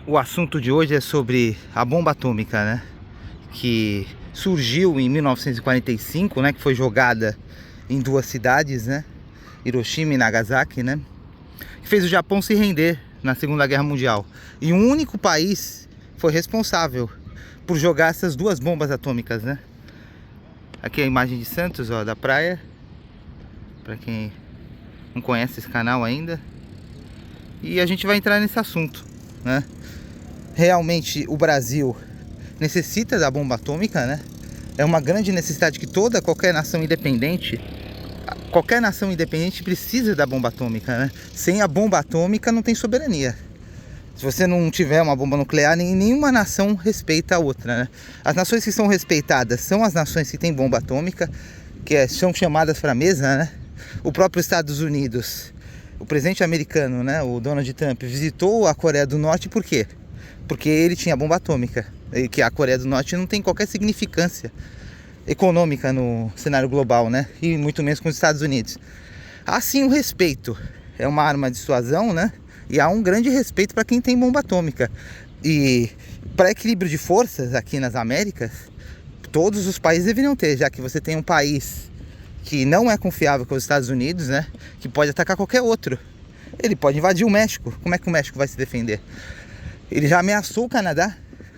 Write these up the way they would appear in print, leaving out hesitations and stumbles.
O assunto de hoje é sobre a bomba atômica, né? Que surgiu em 1945, né? Que foi jogada em duas cidades, né? Hiroshima e Nagasaki, né? Que fez o Japão se render na Segunda Guerra Mundial. E um único país foi responsável por jogar essas duas bombas atômicas, né? Aqui é a imagem de Santos, ó, da praia. Para quem não conhece esse canal ainda. E a gente vai entrar nesse assunto, né? Realmente o Brasil necessita da bomba atômica, né? É uma grande necessidade que qualquer nação independente precisa da bomba atômica, né? Sem a bomba atômica não tem soberania. Se você não tiver uma bomba nuclear, nenhuma nação respeita a outra, né? As nações que são respeitadas são as nações que têm bomba atômica, são chamadas para a mesa, né? O próprio Estados Unidos, o presidente americano, né, o Donald Trump, visitou a Coreia do Norte por quê? Porque ele tinha bomba atômica, e que a Coreia do Norte não tem qualquer significância econômica no cenário global, né? E muito menos com os Estados Unidos. Assim, o respeito é uma arma de dissuasão, né? E há um grande respeito para quem tem bomba atômica. E para equilíbrio de forças aqui nas Américas, todos os países deveriam ter, já que você tem um país que não é confiável com os Estados Unidos, né? Que pode atacar qualquer outro. Ele pode invadir o México. Como é que o México vai se defender? Ele já ameaçou o Canadá.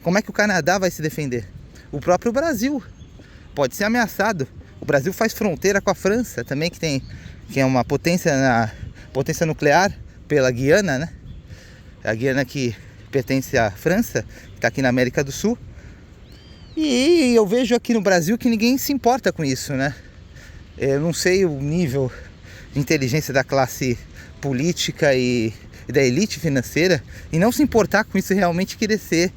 Como é que o Canadá vai se defender? O próprio Brasil pode ser ameaçado. O Brasil faz fronteira com a França também, que é uma potência nuclear pela Guiana, né? A Guiana que pertence à França, que está aqui na América do Sul. E eu vejo aqui no Brasil que ninguém se importa com isso, né? Eu não sei o nível de inteligência da classe política e da elite financeira e não se importar com isso, realmente querer ser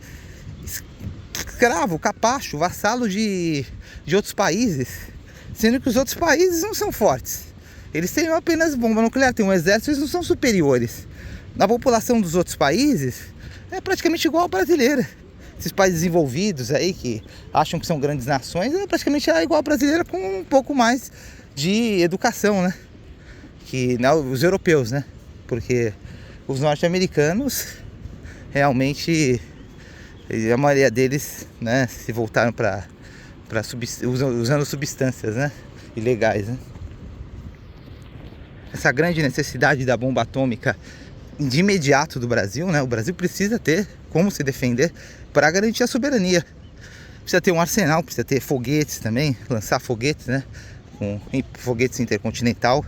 escravo, capacho, vassalo de outros países, sendo que os outros países não são fortes. Eles têm apenas bomba nuclear, têm um exército, eles não são superiores. A população dos outros países é praticamente igual à brasileira. Esses países desenvolvidos aí que acham que são grandes nações é praticamente igual à brasileira, com um pouco mais de educação, né? Que os europeus, né? Porque os norte-americanos realmente, a maioria deles, né, se voltaram para usando substâncias, né, ilegais, né? Essa grande necessidade da bomba atômica de imediato do Brasil, né? O Brasil precisa ter como se defender para garantir a soberania. Precisa ter um arsenal, precisa ter foguetes também, lançar foguetes, né? Com foguetes intercontinental,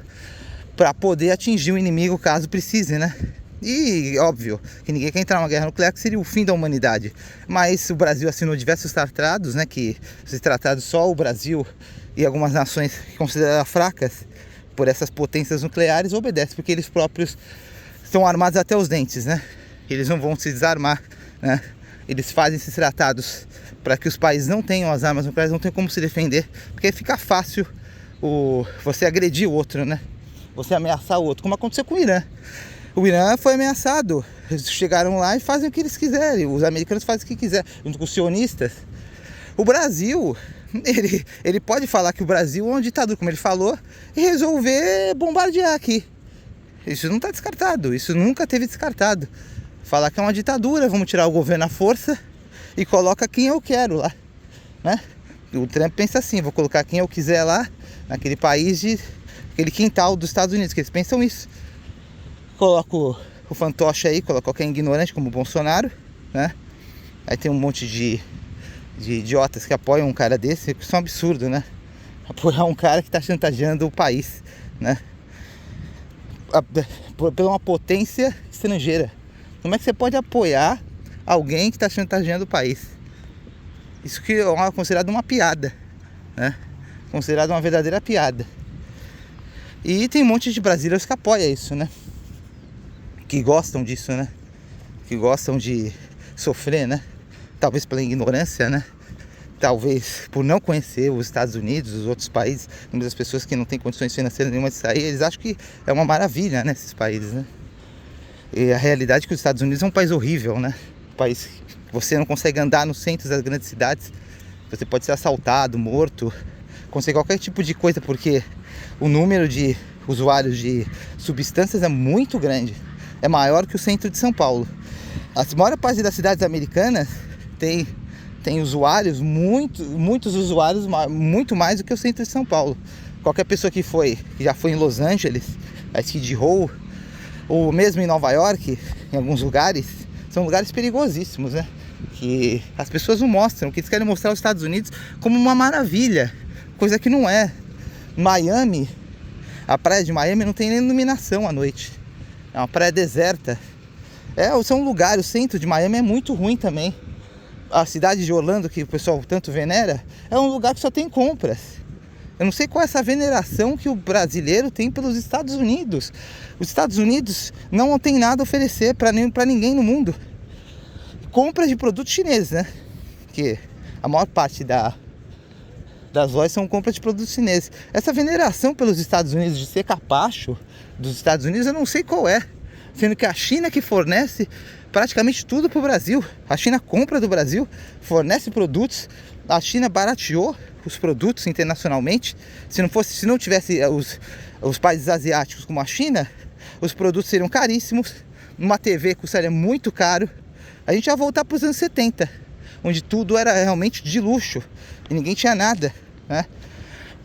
para poder atingir o inimigo caso precise, né? E óbvio que ninguém quer entrar numa guerra nuclear, que seria o fim da humanidade. Mas o Brasil assinou diversos tratados, né? Que esses tratados só o Brasil e algumas nações que consideram fracas por essas potências nucleares obedecem, porque eles próprios estão armados até os dentes, né? Eles não vão se desarmar, né? Eles fazem esses tratados para que os países não tenham as armas nucleares, não tenham como se defender, porque fica fácil você agredir o outro, né? Você ameaçar o outro, como aconteceu com o Irã. O Irã foi ameaçado, eles chegaram lá e fazem o que eles quiserem, os americanos fazem o que quiserem, junto com os sionistas. O Brasil, ele pode falar que o Brasil é uma ditadura, como ele falou, e resolver bombardear aqui. Isso não está descartado, isso nunca teve descartado. Falar que é uma ditadura, vamos tirar o governo à força e coloca quem eu quero lá, né? O Trump pensa assim, vou colocar quem eu quiser lá, naquele país, aquele quintal dos Estados Unidos, que eles pensam isso. Coloco o fantoche aí, coloco qualquer ignorante como o Bolsonaro, né? Aí tem um monte de idiotas que apoiam um cara desse, isso é um absurdo, né? Apoiar um cara que está chantageando o país, né? Por uma potência estrangeira. Como é que você pode apoiar alguém que está chantageando o país? Isso que é considerado uma piada, né? Considerado uma verdadeira piada. E tem um monte de brasileiros que apoiam isso, né? Que gostam disso, né? Que gostam de sofrer, né? Talvez pela ignorância, né? Talvez por não conhecer os Estados Unidos, os outros países. Muitas pessoas que não têm condições financeiras nenhuma de sair, eles acham que é uma maravilha, né? Esses países, né? E a realidade é que os Estados Unidos é um país horrível, né? Um país que você não consegue andar no centro das grandes cidades. Você pode ser assaltado, morto, conseguir qualquer tipo de coisa, porque o número de usuários de substâncias é muito grande. É maior que o centro de São Paulo. A maior parte das cidades americanas tem usuários, muitos usuários, muito mais do que o centro de São Paulo. Qualquer pessoa que já foi em Los Angeles, a Skid Row, ou mesmo em Nova York, em alguns lugares, são lugares perigosíssimos, né? Que as pessoas não mostram, que eles querem mostrar os Estados Unidos como uma maravilha, coisa que não é. Miami, a praia de Miami não tem nem iluminação à noite, é uma praia deserta. São lugares, o centro de Miami é muito ruim também. A cidade de Orlando, que o pessoal tanto venera, é um lugar que só tem compras. Eu não sei qual é essa veneração que o brasileiro tem pelos Estados Unidos. Os Estados Unidos não tem nada a oferecer para ninguém no mundo. Compras de produtos chineses, né? Que a maior parte das lojas são compras de produtos chineses. Essa veneração pelos Estados Unidos, de ser capacho dos Estados Unidos, eu não sei qual é. Sendo que a China que fornece praticamente tudo para o Brasil. A China compra do Brasil, fornece produtos. A China barateou os produtos internacionalmente. Se não tivesse os países asiáticos como a China, os produtos seriam caríssimos. Uma TV custaria muito caro. A gente ia voltar para os anos 70, onde tudo era realmente de luxo e ninguém tinha nada, né?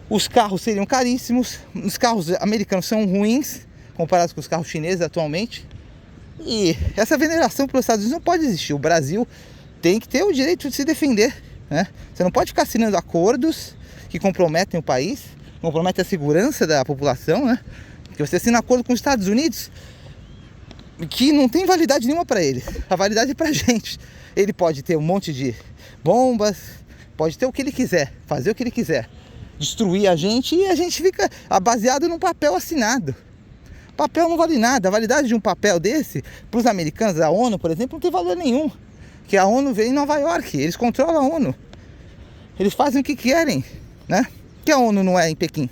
Os carros seriam caríssimos. Os carros americanos são ruins comparados com os carros chineses atualmente. E essa veneração pelos Estados Unidos não pode existir. O Brasil tem que ter o direito de se defender, né? Você não pode ficar assinando acordos que comprometem o país, comprometem a segurança da população, né? Que você assina acordo com os Estados Unidos que não tem validade nenhuma para ele. A validade é pra gente. Ele pode ter um monte de bombas, pode ter o que ele quiser, fazer o que ele quiser, destruir a gente, e a gente fica baseado num papel assinado. Papel não vale nada. A validade de um papel desse, para os americanos, a ONU, por exemplo, não tem valor nenhum. Que a ONU veio em Nova York, eles controlam a ONU. Eles fazem o que querem, né? Que a ONU não é em Pequim,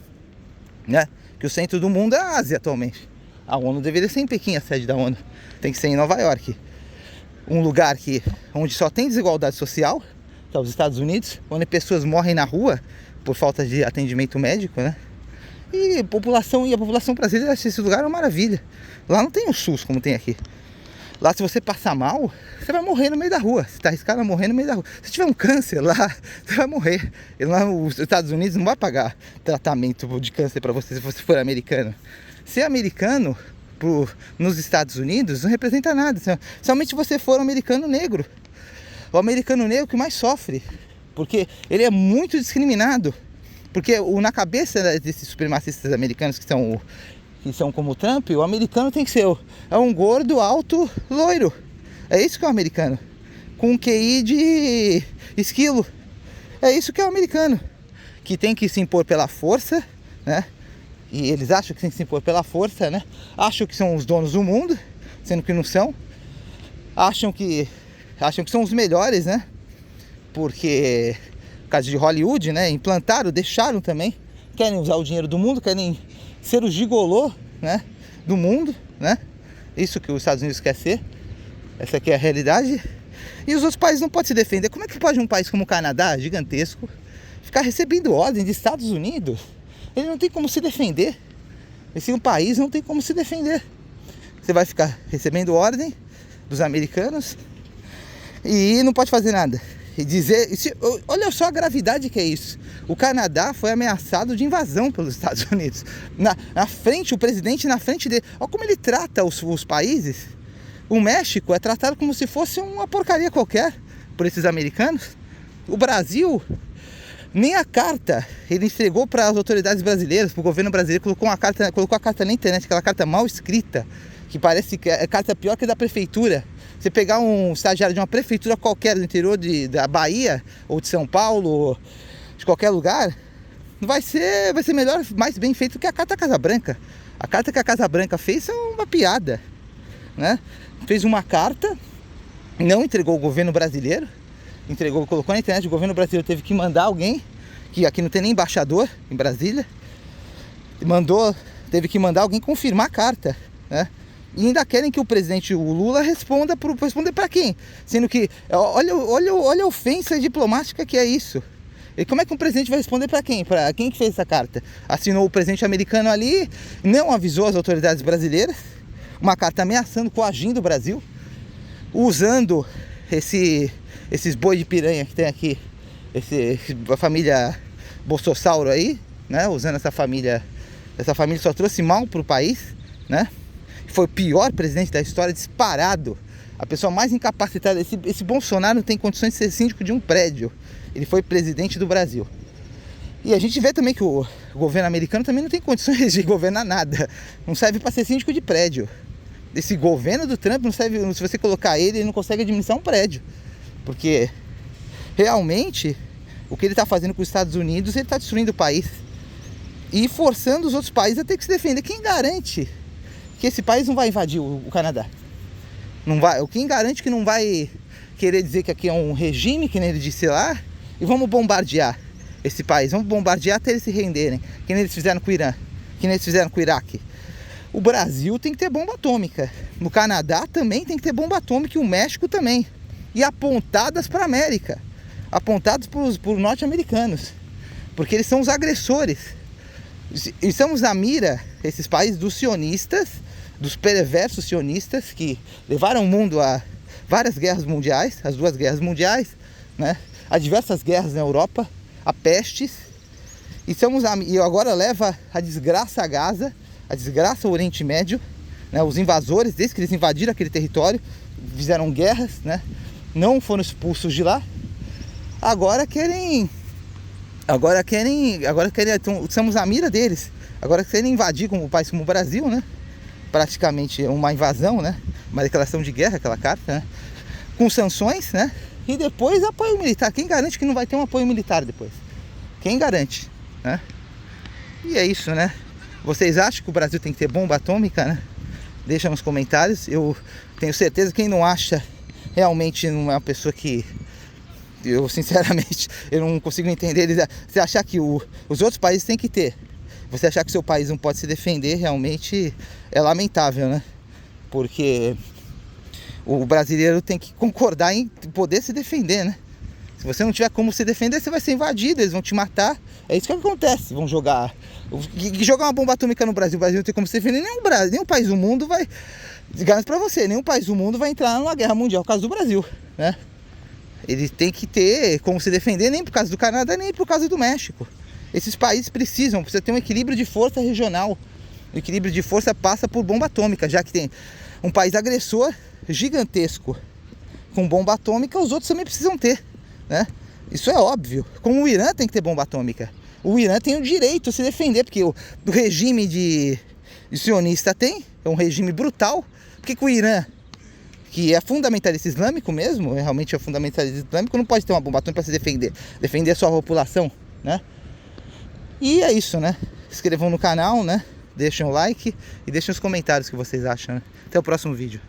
né? Que o centro do mundo é a Ásia atualmente. A ONU deveria ser em Pequim, a sede da ONU. Tem que ser em Nova York. Um lugar onde só tem desigualdade social, que é os Estados Unidos, onde pessoas morrem na rua por falta de atendimento médico, né? E a população brasileira acha esse lugar uma maravilha. Lá não tem o SUS como tem aqui. Lá, se você passar mal, você vai morrer no meio da rua. Você está arriscado a morrer no meio da rua. Se tiver um câncer lá, você vai morrer. E lá os Estados Unidos não vai pagar tratamento de câncer para você se você for americano. Ser americano nos Estados Unidos não representa nada. Somente se você for um americano negro. O americano negro que mais sofre. Porque ele é muito discriminado. Porque na cabeça desses supremacistas americanos que são como o Trump, o americano tem que ser um gordo, alto, loiro. É isso que é o americano. Com um QI de esquilo. É isso que é o americano. Que tem que se impor pela força, né? E eles acham que tem que se impor pela força, né? Acham que são os donos do mundo, sendo que não são. Acham que são os melhores, né? Porque, por causa de Hollywood, né? Implantaram, deixaram também. Querem usar o dinheiro do mundo, querem ser o gigolô, né? Do mundo, né? Isso que os Estados Unidos quer ser. Essa aqui é a realidade. E os outros países não podem se defender. Como é que pode um país como o Canadá, gigantesco, ficar recebendo ordem de Estados Unidos? Ele não tem como se defender. Esse país não tem como se defender. Você vai ficar recebendo ordem dos americanos e não pode fazer nada. E dizer, olha só a gravidade que é isso. O Canadá foi ameaçado de invasão pelos Estados Unidos. Na frente, o presidente na frente dele. Olha como ele trata os países. O México é tratado como se fosse uma porcaria qualquer por esses americanos. O Brasil, nem a carta ele entregou para as autoridades brasileiras, para o governo brasileiro. Colocou a carta na internet, aquela carta mal escrita, que parece que é carta pior que a da prefeitura. Você pegar um estagiário de uma prefeitura qualquer do interior da Bahia, ou de São Paulo, ou de qualquer lugar, vai ser melhor, mais bem feito que a carta Casa Branca. A carta que a Casa Branca fez é uma piada, né? Fez uma carta, não entregou ao governo brasileiro, colocou na internet. O governo brasileiro teve que mandar alguém, que aqui não tem nem embaixador em Brasília, teve que mandar alguém confirmar a carta, né? E ainda querem que o presidente, o Lula, responder para quem? Sendo que, olha a ofensa diplomática que é isso. E como é que um presidente vai responder para quem? Para quem que fez essa carta? Assinou o presidente americano ali, não avisou as autoridades brasileiras, uma carta ameaçando, coagindo o Brasil. usando esses boi de piranha que tem aqui, a família Bolsossauro aí, né? Usando essa família só trouxe mal pro país, né? Foi o pior presidente da história, disparado. A pessoa mais incapacitada. Esse Bolsonaro não tem condições de ser síndico de um prédio. Ele foi presidente do Brasil. E a gente vê também que o governo americano também não tem condições de governar nada. Não serve para ser síndico de prédio. Esse governo do Trump não serve. Se você colocar ele não consegue administrar um prédio. Porque realmente o que ele está fazendo com os Estados Unidos, ele está destruindo o país. E forçando os outros países a ter que se defender. Quem garante que esse país não vai invadir o Canadá? Não vai. Quem garante que não vai querer dizer que aqui é um regime, que nem ele disse lá, e vamos bombardear esse país, vamos bombardear até eles se renderem, que nem eles fizeram com o Irã, que nem eles fizeram com o Iraque. O Brasil tem que ter bomba atômica, no Canadá também tem que ter bomba atômica, e o México também, e apontadas para a América, apontadas para os norte-americanos, porque eles são os agressores. Estamos na mira, esses países, dos sionistas, dos perversos sionistas que levaram o mundo a várias guerras mundiais, as 2 guerras mundiais, né? A diversas guerras na Europa, a pestes, e agora leva a desgraça a Gaza, a desgraça ao Oriente Médio, né? Os invasores, desde que eles invadiram aquele território, fizeram guerras, né? Não foram expulsos de lá, agora querem, estamos à mira deles, agora querem invadir como um país como o Brasil, né? Praticamente uma invasão, né? Uma declaração de guerra, aquela carta, né? Com sanções, né? E depois apoio militar. Quem garante que não vai ter um apoio militar depois? Quem garante, né? E é isso, né? Vocês acham que o Brasil tem que ter bomba atômica, né? Deixa nos comentários. Eu tenho certeza que quem não acha, realmente não é uma pessoa que... Eu, sinceramente, eu não consigo entender. Você achar que os outros países têm que ter. Você achar que o seu país não pode se defender, realmente é lamentável, né? Porque o brasileiro tem que concordar em poder se defender, né? Se você não tiver como se defender, você vai ser invadido, eles vão te matar. É isso que acontece. Vão jogar uma bomba atômica no Brasil. O Brasil não tem como se defender. Nenhum país do mundo vai... Garanto pra você, nenhum país do mundo vai entrar numa guerra mundial por causa do Brasil, né? Ele tem que ter como se defender, nem por causa do Canadá, nem por causa do México. Esses países precisa ter um equilíbrio de força regional. O equilíbrio de força passa por bomba atômica, já que tem um país agressor gigantesco com bomba atômica, os outros também precisam ter, né? Isso é óbvio. Como o Irã tem que ter bomba atômica. O Irã tem o direito a se defender, porque o regime de sionista é um regime brutal. Por que o Irã, que é fundamentalista islâmico mesmo, realmente é fundamentalista islâmico, não pode ter uma bomba atômica para se defender a sua população, né? E é isso, né? Se inscrevam no canal, né? Deixem o like e deixem os comentários o que vocês acham, né? Até o próximo vídeo.